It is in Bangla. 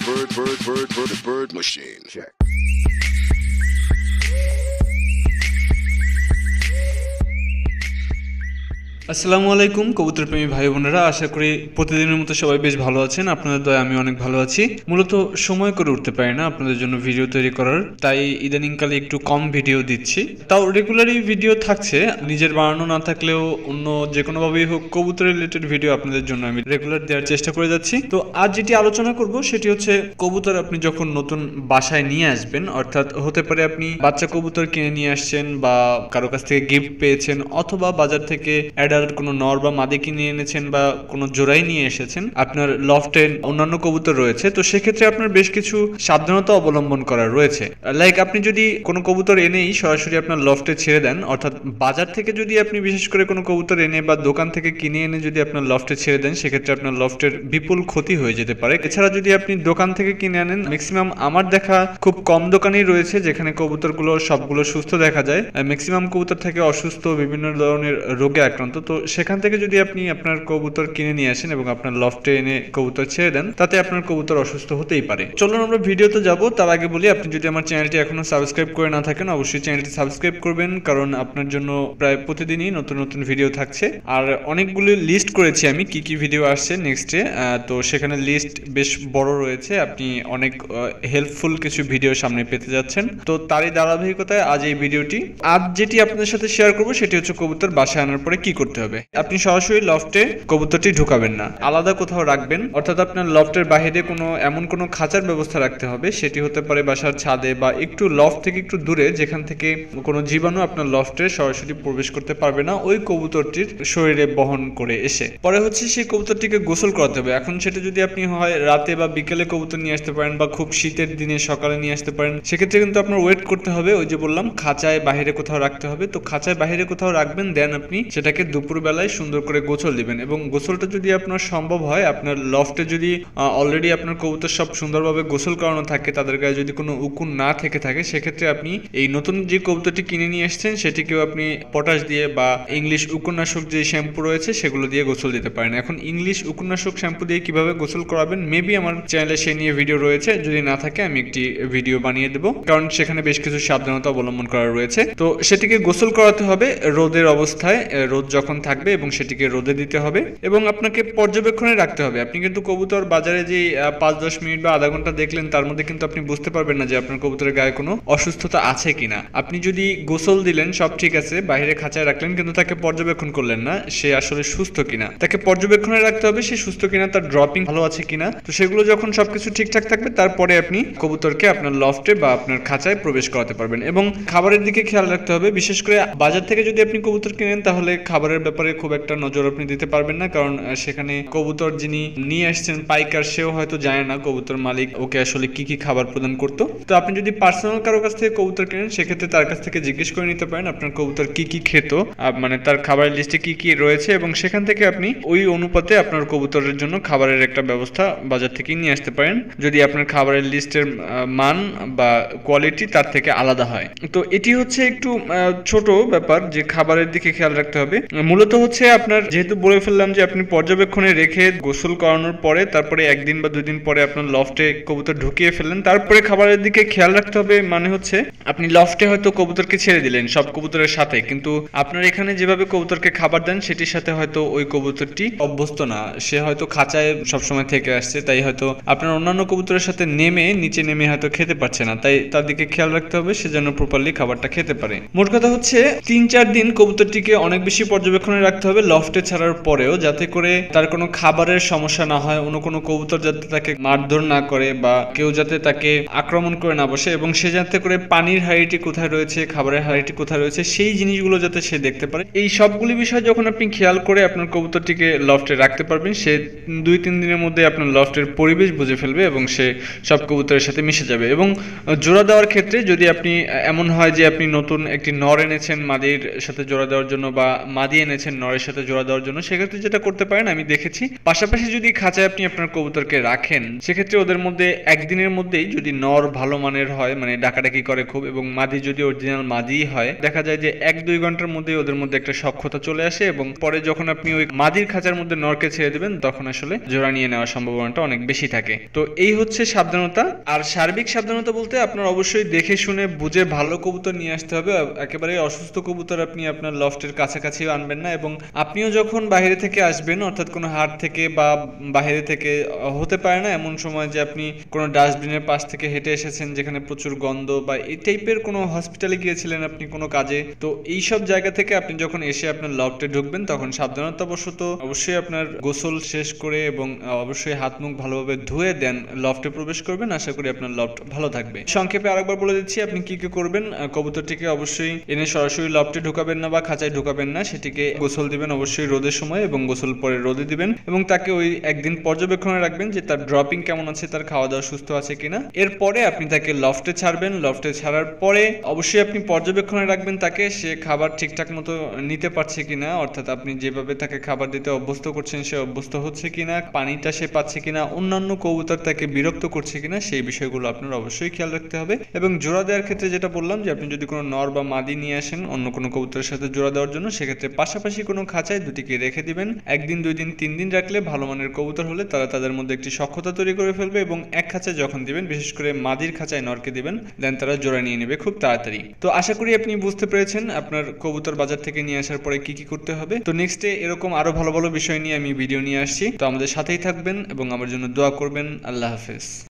bird machine. Check. আসসালামু আলাইকুম কবুতর প্রেমী ভাই বোনেরা, আশা করি প্রতিদিনের মতো সবাই বেশ ভালো আছেন। আপনাদের দয়া আমি অনেক ভালো আছি। মূলত সময় করে উঠতে পারি না আপনাদের জন্য ভিডিও তৈরি করার, তাই ইদানিংকালে একটু কম ভিডিও দিচ্ছি। তাও রেগুলারই ভিডিও থাকছে, নিজের বানানো না থাকলেও অন্য যে কোনোভাবেই হোক কবুতর রিলেটেড ভিডিও আপনাদের জন্য আমি রেগুলার দেওয়ার চেষ্টা করে যাচ্ছি। তো আজ যেটি আলোচনা করব সেটি হচ্ছে কবুতর আপনি যখন নতুন বাসায় নিয়ে আসবেন, অর্থাৎ হতে পারে আপনি বাচ্চা কবুতর কিনে নিয়ে আসছেন বা কারো কাছ থেকে গিফট পেয়েছেন, অথবা বাজার থেকে কোনো নর বা মাদি কিনে এনেছেন বা কোনো জোড়াই নিয়ে এসেছেন, আপনার লফটে অন্যান্য কবুতর রয়েছে, তো সেক্ষেত্রে আপনার বেশ কিছু সাবধানতা অবলম্বন করা রয়েছে। লাইক আপনি যদি কোনো কবুতর এনেই সরাসরি আপনার লফটে ছেড়ে দেন, অর্থাৎ বাজার থেকে যদি আপনি বিশেষ করে কোনো কবুতর এনে বা দোকান থেকে কিনে এনে যদি আপনার লফটে ছেড়ে দেন, সেক্ষেত্রে আপনার লফটের বিপুল ক্ষতি হয়ে যেতে পারে। এছাড়া যদি আপনি দোকান থেকে কিনে আনেন, ম্যাক্সিমাম আমার দেখা খুব কম দোকানই রয়েছে যেখানে কবুতরগুলো সবগুলো সুস্থ দেখা যায়, ম্যাক্সিমাম কবুতর থেকে অসুস্থ, বিভিন্ন ধরনের রোগে আক্রান্ত। তো সেখান থেকে যদি আপনি আপনার কবুতর কিনে নিয়ে আসেন এবং আপনার লফটে এনে কবুতর ছেড়ে দেন, তাতে আপনার কবুতর অসুস্থ হতেই পারে। চলুন আমরা ভিডিওতে যাব। তার আগে বলি, আপনি যদি আমার চ্যানেলটি এখনো সাবস্ক্রাইব করে না থাকেন, অবশ্যই চ্যানেলটি সাবস্ক্রাইব করবেন, কারণ আপনার জন্য প্রায় প্রতিদিনই নতুন নতুন ভিডিও থাকছে। আর অনেকগুলো লিস্ট করেছি আমি কি কি ভিডিও আসছে নেক্সটে, তো সেখানে লিস্ট বেশ বড় রয়েছে। আপনি অনেক হেল্পফুল কিছু ভিডিও সামনে পেতে যাচ্ছেন। তো তারই ধারাবাহিকতায় আজ এই ভিডিওটি। আজ যেটি আপনাদের সাথে শেয়ার করব সেটি হচ্ছে কবুতর বাসায় আনার পরে কি করতে হবে। আপনি সরাসরি লফটে কবুতরটি ঢুকাবেন না, আলাদা কোথাও রাখবেন। অর্থাৎ আপনার লফটের বাইরে এমন কোনো খাঁচার ব্যবস্থা রাখতে হবে, সেটি হতে পারে বাসার ছাদে বা একটু লফট থেকে একটু দূরে, যেখান থেকে কোনো জীবাণু আপনার লফটে সরাসরি প্রবেশ করতে পারবে না ওই কবুতরটির শরীরে বহন করে এসে। পরে হচ্ছে সেই কবুতরটিকে গোসল করাতে হবে। এখন সেটা যদি আপনি হয় রাতে বা বিকেলে কবুতর নিয়ে আসতে পারেন বা খুব শীতের দিনে সকালে নিয়ে আসতে পারেন, সেক্ষেত্রে কিন্তু আপনার ওয়েট করতে হবে। ওই যে বললাম, খাঁচায় বাহিরে কোথাও রাখতে হবে। তো খাঁচায় বাহিরে কোথাও রাখবেন, দেন আপনি সেটাকে দুপুর বেলায় সুন্দর করে গোসল দিবেন। এবং গোসলটা যদি আপনার সম্ভব হয়, আপনার লফটে যদি অলরেডি আপনার কবুতর সব সুন্দরভাবে গোসল করানো থাকে, তাদের গায়ে যদি কোনো উকুন না থেকে থাকে, সেক্ষেত্রে আপনি এই নতুন যে কবুতরটি কিনে নিয়ে এসেছেন সেটিকেও আপনি পটাশ দিয়ে বা ইংলিশ উকুননাশক যে শ্যাম্পু রয়েছে সেগুলো দিয়ে গোসল দিতে পারেন। এখন ইংলিশ উকুননাশক শ্যাম্পু দিয়ে কিভাবে গোসল করাবেন, মেবি আমার চ্যানেলে সে নিয়ে ভিডিও রয়েছে, যদি না থাকে আমি একটি ভিডিও বানিয়ে দেবো, কারণ সেখানে বেশ কিছু সাবধানতা অবলম্বন করা রয়েছে। তো সেটিকে গোসল করাতে হবে রোদের অবস্থায়, রোদ যখন থাকবে, এবং সেটিকে রোদে দিতে হবে এবং আপনাকে পর্যবেক্ষণে রাখতে হবে। আপনি কিন্তু কবুতর বাজারে যে 5-10 মিনিট বা আধা ঘন্টা দেখলেন, তার মধ্যে কিন্তু আপনি বুঝতে পারবেন না যে আপনার কবুতরের গায়ে কোনো অসুস্থতা আছে কিনা। আপনি যদি গোসল দিলেন, সব ঠিক আছে, বাইরে খাঁচায় রাখলেন, কিন্তু তাকে পর্যবেক্ষণ করলেন না সে আসলে সুস্থ কিনা। তাকে পর্যবেক্ষণে রাখতে হবে সে সুস্থ কিনা, তার ড্রপিং ভালো আছে কিনা। তো সেগুলো যখন সবকিছু ঠিকঠাক থাকবে, তারপরে আপনি কবুতরকে আপনার লফটে বা আপনার খাঁচায় প্রবেশ করাতে পারবেন। এবং খাবারের দিকে খেয়াল রাখতে হবে। বিশেষ করে বাজার থেকে যদি আপনি কবুতর কিনেন, তাহলে খাবারের ব্যাপারে খুব একটা নজর আপনি দিতে পারবেন না, কারণ সেখানে কবুতর যিনি নিয়ে আসছেন পাইকার, সেও হয়তো জানে না কবুতর মালিক ওকে আসলে কি কি খাবার প্রদান করতো। তো আপনি যদি পার্সোনাল কারো কাছ থেকে কবুতর কেনেন, সেক্ষেত্রে তার কাছ থেকে জিজ্ঞেস করে নিতে পারেন আপনার কবুতর কি কি খেত, মানে তার খাবারের লিস্টে কি কি রয়েছে, এবং সেখান থেকে আপনি ওই অনুপাতে আপনার কবুতরের জন্য খাবারের একটা ব্যবস্থা বাজার থেকে নিয়ে আসতে পারেন, যদি আপনার খাবারের লিস্টের মান বা কোয়ালিটি তার থেকে আলাদা হয়। তো এটি হচ্ছে একটু ছোট ব্যাপার যে খাবারের দিকে খেয়াল রাখতে হবে। মূলত হচ্ছে আপনার, যেহেতু বলে ফেললাম যে আপনি পর্যবেক্ষণে রেখে গোসল করানোর পরে তারপরে 1 দিন বা 2 দিন পরে আপনার লফটে কবুতর ঢুকিয়ে ফেললেন, তারপরে খাবারের দিকে খেয়াল রাখতে হবে। মানে হচ্ছে আপনি লফটে হয়তো কবুতরকে ছেড়ে দিলেন সব কবুতরের সাথে, কিন্তু আপনার এখানে যেভাবে কবুতরকে খাবার দেন সেটির সাথে হয়তো ওই কবুতরটি অভ্যস্ত না, সে হয়তো খাঁচায় সবসময় থেকে আসছে, তাই হয়তো আপনার অন্যান্য কবুতরের সাথে নিচে নেমে হয়তো খেতে পারছে না, তাই তার দিকে খেয়াল রাখতে হবে সে যেন প্রপারলি খাবারটা খেতে পারে। মোট কথা হচ্ছে 3-4 দিন কবুতরটিকে অনেক বেশি পর্যবেক্ষণে রাখতে হবে লফটে ছাড়ার পরেও, যাতে করে তার কোনো খাবারের সমস্যা না হয়, অন্য কোনো কবুতর যাতে তাকে মারধর না করে বা কেউ যাতে তাকে আক্রমণ করে না বসে, এবং সে যাতে করে পানির হাঁড়িটি কোথায় রয়েছে, খাবারের হাঁড়িটি কোথায় রয়েছে, সেই জিনিসগুলো যাতে সে দেখতে পারে। এই সবগুলি বিষয় যখন আপনি খেয়াল করে আপনার কবুতরটিকে লফটে রাখতে পারবেন, সে 2-3 দিনের মধ্যে আপনার লফটের পরিবেশ বুঝে ফেলবে এবং সে সব কবুতরের সাথে মিশে যাবে। এবং জোড়া দেওয়ার ক্ষেত্রে যদি আপনি এমন হয় যে আপনি নতুন একটি নর এনেছেন মাদির সাথে জোড়া দেওয়ার জন্য, বা মাদি এনেছেন নরের সাথে জোড়া দেওয়ার জন্য, সেক্ষেত্রে যেটা করতে পারেন আমি দেখেছি, পাশাপাশি যদি খাঁচায় আপনি আপনার কবুতরকে রাখেন, সেক্ষেত্রে ওদের মধ্যে একদিনের মধ্যেই যদি নর ভালো মানের হয়, মানে ডাকাডাকি করে খুব, এবং মাদি যদি অরিজিনাল মাদি হয়, দেখা যায় যে 1-2 ঘন্টার মধ্যেই ওদের মধ্যে একটা সখ্যতা চলে আসে, এবং পরে যখন আপনি ওই মাদির খাঁচার মধ্যে নরকে ছেড়ে দেবেন তখন আসলে জোড়া নিয়ে নেওয়ার সম্ভাবনাটা অনেক বেশি থাকে। তো এই হচ্ছে সাবধানতা। আর সার্বিক সাবধানতা বলতে আপনার অবশ্যই দেখে শুনে বুঝে ভালো কবুতর নিয়ে আসতে হবে। একেবারে অসুস্থ কবুতর আপনি আপনার লফটের কাছাকাছিও আনবেন না, এবং আপনিও যখন বাইরে থেকে আসবেন, অর্থাৎ কোনো হাট থেকে বা বাইরে থেকে, হতে পারে না এমন সময় যে আপনি কোনো ডাস্টবিনের পাশ থেকে হেঁটে এসেছেন যেখানে প্রচুর গন্ধ, বা এই টাইপের কোনো হসপিটালে গিয়েছিলেন আপনি কোনো কাজে, তো এইসব জায়গা থেকে আপনি যখন এসে আপনার লফটে ঢুকবেন তখন সাবধানতাবশত অবশ্যই আপনার গোসল শেষ করে এবং অবশ্যই হাত মুখ ভালোভাবে ধুয়ে দেন লফটে প্রবেশ করবেন। আশা করি আপনার লফট ভালো থাকবে। সংক্ষেপে আরেকবার বলে দিচ্ছি আপনি কি কি করবেন। কবুতরটিকে অবশ্যই এনে সরাসরি লফটে ঢুকাবেন না বা খাঁচায় ঢুকাবেন না, সেটিকে গোসল দিবেন অবশ্যই রোদের সময়, এবং গোসল পরে রোদে দিবেন, এবং তাকে ওই একদিন পর্যবেক্ষণে রাখবেন যে তার ড্রপিং কেমন আছে, তার খাওয়া দাওয়া সুস্থ আছে কিনা। এরপরে আপনি তাকে লফটে ছাড়বেন। লফটে ছাড়ার পরে অবশ্যই আপনি পর্যবেক্ষণে রাখবেন তাকে, সে খাবার ঠিকঠাক মতো নিতে পারছে কিনা, অর্থাৎ আপনি যেভাবে তাকে খাবার দিতে অভ্যস্ত করছেন সে অভ্যস্ত হচ্ছে কিনা, পানিটা সে পাচ্ছে কিনা, অন্যান্য কবুতর তাকে বিরক্ত করছে কিনা, সেই বিষয়গুলো আপনার অবশ্যই খেয়াল রাখতে হবে। এবং জোড়া দেওয়ার ক্ষেত্রে যেটা বললাম যে আপনি যদি কোনো নর বা মাদি নিয়ে আসেন অন্য কোনো কবুতরের সাথে জোড়া দেওয়ার জন্য, সেক্ষেত্রে পাশাপাশি কোনো খাঁচায় দুটিকে রেখে দিবেন। 1 দিন 2 দিন 3 দিন রাখলে ভালো মানের কবুতর হলে তারা তাদের মধ্যে একটি সখ্যতা তৈরি করে ফেলবে, এবং এক খাঁচায় যখন দিবেন, বিশেষ করে মাদির খাঁচায় নরকে দিবেন, দেন তারা জোড়া নিয়ে নেবে খুব তাড়াতাড়ি। তো আশা করি আপনি বুঝতে পেরেছেন আপনার কবুতর বাজার থেকে নিয়ে আসার পরে কি কি করতে হবে। তো নেক্সটে এরকম আরো ভালো ভালো বিষয় নিয়ে আমি ভিডিও নিয়ে আসছি, তো আমাদের সাথেই থাকবেন এবং আমার জন্য দোয়া করবেন। আল্লাহ হাফেজ।